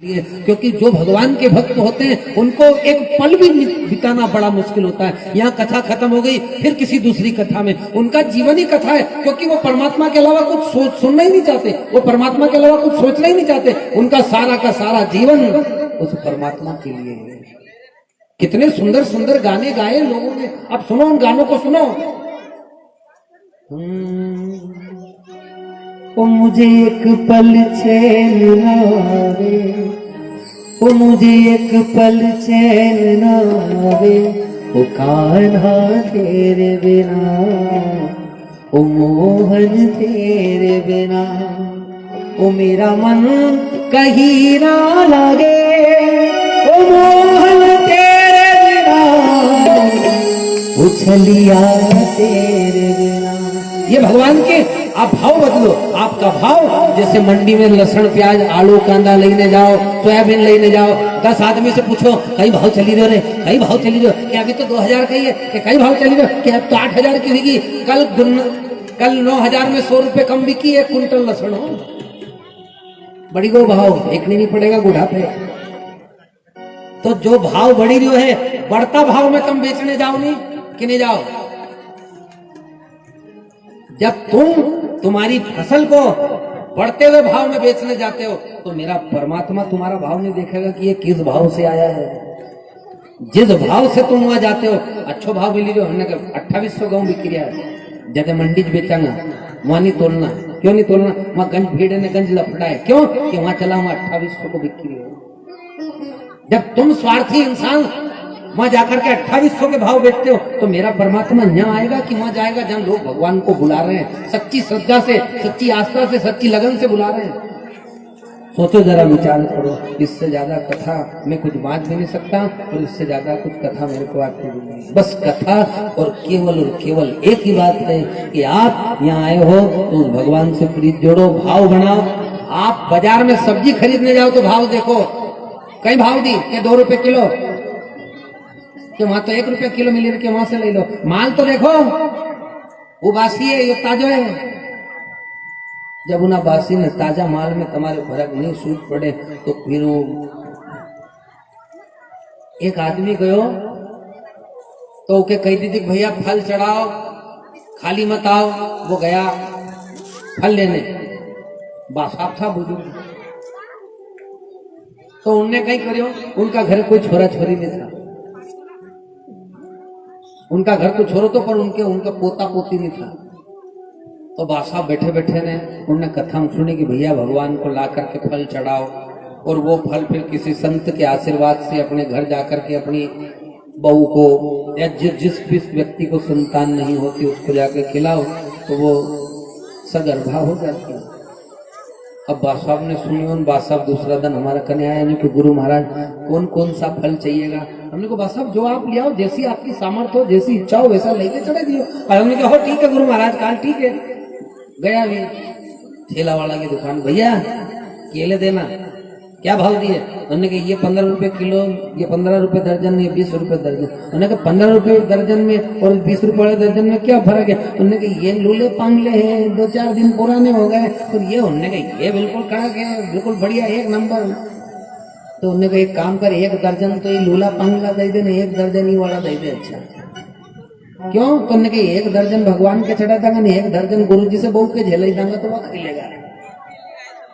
क्योंकि जो भगवान के भक्त होते हैं उनको एक पल भी बिताना बड़ा मुश्किल होता है। यहाँ कथा खत्म हो गई, फिर किसी दूसरी कथा में, उनका जीवन ही कथा है, क्योंकि वो परमात्मा के अलावा कुछ सुनना ही नहीं चाहते, वो परमात्मा के अलावा कुछ सोचना ही नहीं चाहते। उनका सारा का सारा जीवन उस परमात्मा के लिए है। कितने सुंदर सुंदर गाने गाए लोगों ने, अब सुनो उन गानों को सुनो। ओ मुझे एक पल चैन ना आवे, ओ मुझे एक पल चैन ना आवे, ओ कान्हा तेरे बिना, ओ मोहन तेरे बिना, ओ मेरा मन कहीं ना लगे, ओ मोहन तेरे बिना, ओ छलिया तेरे बिना। ये भगवान के आप भाव बदलो। आपका भाव जैसे मंडी में लहसुन प्याज आलू कांदा लेने जाओ, सोयाबीन लेने जाओ, 10 आदमी से पूछो कई भाव चली रहे, कई भाव चली रहे, क्या अभी तो 2000 का ही है, कि कई भाव चली रहे, क्या अब तो 8000 की होगी, कल 9000 में 100 रुपए कम बिकी है कुंटल लहसुन। हो बड़ी गो भाव एक नहीं पड़ेगा बुढ़ापे। तो जो भाव बढ़ी रही है, बढ़ता भाव में तुम बेचने जाओ नहीं कि नहीं जाओ। जब तुम्हारी फसल को बढ़ते हुए भाव में बेचने जाते हो तो मेरा परमात्मा तुम्हारा भाव नहीं देखेगा कि ये किस भाव से आया है। जिस भाव से तुम वहां जाते हो, अच्छो भाव मिली रहे हमने 2800 गेहूं बिक्री है, जैसे मंडी बेचांगा वहां नहीं तोलना। क्यों नहीं तोलना? वहां गंज भीड़े ने गंज लपटा है, क्यों कि वहां चला वहां 2800 को बिक्री है। जब तुम स्वार्थी इंसान वहां जाकर के 2800 के भाव बेचते हो तो मेरा परमात्मा यहाँ आएगा कि वहां जाएगा जहां लोग भगवान को बुला रहे हैं, सच्ची श्रद्धा से, सच्ची आस्था से, सच्ची लगन से बुला रहे हैं। सोचो जरा, विचार करो। इससे ज्यादा कथा मैं कुछ बात भी नहीं सकता और इससे ज्यादा कुछ कथा मेरे को आती नहीं। बस कथा और केवल एक ही बात है कि आप यहाँ आए हो तो भगवान से प्रीत जोड़ो, भाव बनाओ। आप बाजार में सब्जी खरीदने जाओ तो भाव देखो, कई भाव दी कि 2 रुपए किलो, कि वहां तो 1 रुपया किलो मिली के वहां से ले लो। माल तो देखो वो बासी है ये ताजा है। जब उना बासी ने ताजा माल में तुम्हारे फर्क नहीं सूझ पड़े तो फिर वो एक आदमी गयो तो ओके कही दी थी भैया फल चढ़ाओ, खाली मत आओ। वो गया फल लेने, बासाब था बुजुर्ग, तो उनने कहीं करियो, उनका घर कोई छोरा छोरी नहीं था, उनका घर तो छोड़ो तो पर उनका पोता पोती नहीं था। तो बादशाह बैठे बैठे ने उन्होंने कथा सुनी कि भैया भगवान को ला करके फल चढ़ाओ और वो फल फिर किसी संत के आशीर्वाद से अपने घर जाकर के अपनी बहू को या जिस व्यक्ति को संतान नहीं होती उसको जाकर खिलाओ तो वो सगर्भा हो जाती है। अब बादशाह ने सुनी, उन बादशाह दूसरा दिन हमारा कन्या आया नहीं कि गुरु महाराज कौन कौन सा फल चाहिएगा। हमने को बादशाह जो आप ले आओ, जैसी आपकी सामर्थ्य हो, जैसी इच्छा हो वैसा लेके चढ़े दियो। और हमने कहा हो ठीक है गुरु महाराज, काल ठीक है। गया भी ठेला वाला की दुकान, भैया केले देना, क्या भाव दिए? उन्होंने कहा ये 15 रुपए किलो, ये 15 रुपए दर्जन, ये 20 रुपए दर्जन। उन्होंने कहा 15 रुपए दर्जन में और 20 रुपए वाले दर्जन में क्या फर्क है? उन्होंने कहा ये लूले पांगले हैं, 2-4 दिन पुराने हो गए। और ये उन्होंने कहा ये बिल्कुल कड़क है, बिल्कुल बढ़िया, 1 नंबर। तो उन्होंने कहा एक काम कर, 1 दर्जन तो ये लूला पांगला दे देना, 1 दर्जन ही वाला दे दे। अच्छा क्यों? तो उन्होंने कहा 1 दर्जन भगवान के चढ़ा देगा, 1 दर्जन गुरु जी से बहू के झेल ही देंगे तो वह खिलेगा।